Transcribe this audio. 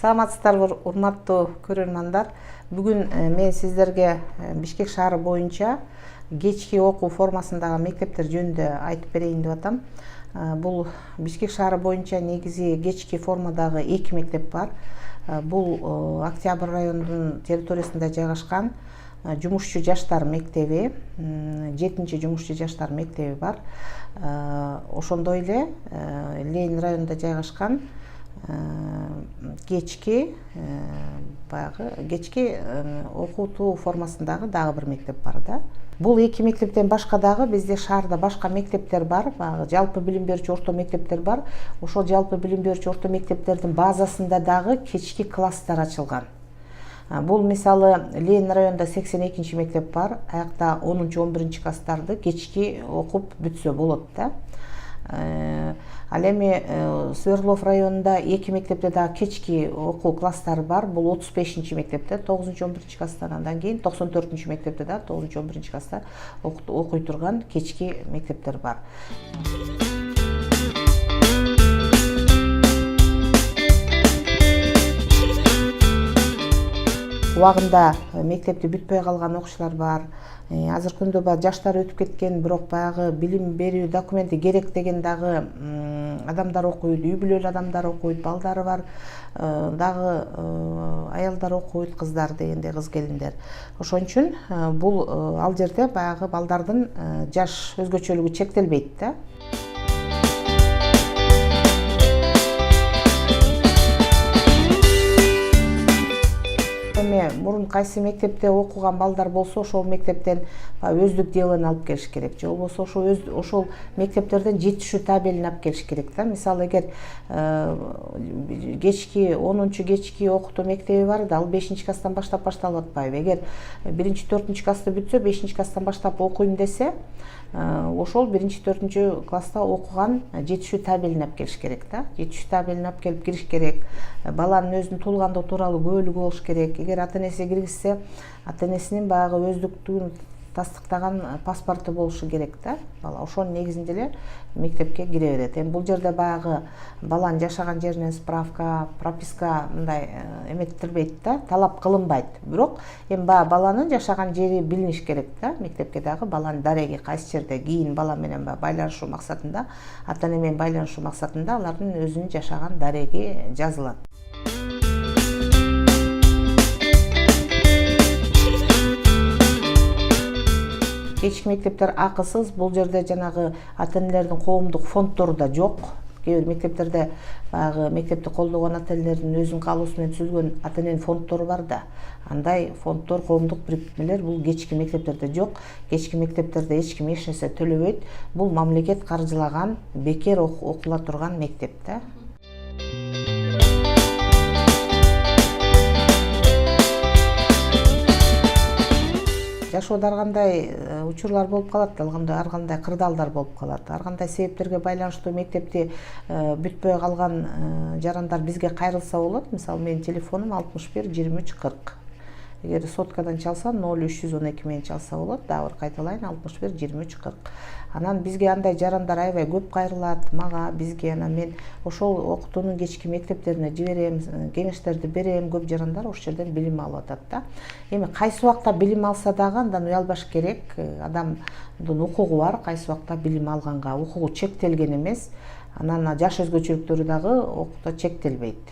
Саламатсыздарбы, урматтуу көрөрмандар. Бүгүн мен сиздерге Бишкек шаары боюнча кечки окуу формасындагы мектептер жөнүндө айтып берейин деп атам. Бул Бишкек шаары боюнча негизи кечки формадагы 2 мектеп бар. Бул Октябрь районунун территориясында жайгашкан жумушчу жаштар мектеби, 7-жумушчу жаштар мектеби бар. Ошондой эле Ленин районунда жайгашкан кечки окутуу формасындагы дагы бир мектеп бар да. Бул 2 мектептен башка дагы бизде шаарда башка мектептер бар, жалпы билим берүүчү орто мектептер бар. Ошол жалпы билим берүүчү орто мектептердин базасында дагы кечки класстар ачылган. Бул мисалы Ленин районунда 82 мектеп бар. Аякта 10-11 класстарды кечки окуп бүтсө болот да. Ал эми Свердлов районунда 2 мектепте дагы кечки окуу класстары бар. Бул 35 мектепте 9-11 класстан, андан кийин 94 мектепте да 9-11 класста окуй турган кечки мектептер бар. Убагында мектепти бүтпөй калган окуучулар бар. Азыркы күндө жаштар өтүп кеткен, бирок баягы билим берүү документи керек деген дагы адамдар окуйт, үй бүлөлүү адамдар окуйт, балдары бар дагы аялдар окуйт, кыздар дегенде кыз келиндер. Ошон үчүн бул ал жерде баягы балдардын жаш өзгөчөлүгү чектелбейт да. Мурун кайсы мектепте окуган балдар болсо, ошол мектептен өздүк делону алып келиш керек. Же болбосо ошол мектептерден жетишүү табелин алып келиш керек да. Мисалы, эгер кечки 10-чу кечки окутуу мектеби бар да, ал 5-класстан баштап башталып атпайбы. Эгер 1-4 классты бүтсө, 5-класстан баштап окуйм десе, ошол 1-4 класста окуган жетишүү табелин алып келиш керек да. Жетишүү табелин алып келип кириш керек. Баланын өзүнүн туулгандыгы тууралуу күбөлүгү болуш керек. Эгер ата-энеси киргизсе, ата-энесинин баягы өздүктүгүн тастыктаган паспорту болушу керек да. Бала ошонун негизинде эле мектепке кире берет. Эми бул жерде баягы баланын жашаган жеринен справка, прописка мындай эметтирбейт да, талап кылынбайт. Бирок эми баланын жашаган жери билиниш керек да. Мектепке дагы баланын дареги кайсы жерде, кийин бала менен байланышуу максатында, ата-эне менен байланышуу максатында алардын өзүнүн жашаган дареги жазылат. Кечки мектептер акысыз. Бул жерде жанагы ата-энелердин коомдук фонддору да жок. Кээ бир мектептерде баягы мектепти колдогон ата-энелердин өзүнүн каалоосу менен түзүлгөн ата-эненин фонддору бар да. Андай фонддор, коомдук бириктирмелер бул кечки мектептерде жок. Кечки мектептерде эч ким эч нерсе төлөбөйт. Бул мамлекет каржылаган, бекер окула турган мектеп да. Жашоодо ар кандай учурлар болуп калат, ар кандай кырдаалдар болуп калат. Ар кандай себептерге байланыштуу мектепти бүтпөй калган жарандар бизге кайрылса болот. Мисалы, менин телефонум 61 23 40. Эгер соткадан чалса 0312 менен чалса болот. Дагы бир кайталайын, 61 23 40. Анан бизге андай жарандар аябай көп кайрылат, мага, бизге. Анан мен ошол окутуунун кечки мектептерине жиберем, кеңештерди берем. Көп жарандар ошол жерден билим алып атат да. Эми кайсы убакта билим алса дагы андан уялбаш керек. Адамдын укугу бар, кайсы убакта билим алганга. Укугу чектелген эмес. Анан жаш өзгөчөлүктөрү дагы окууда чектелбейт.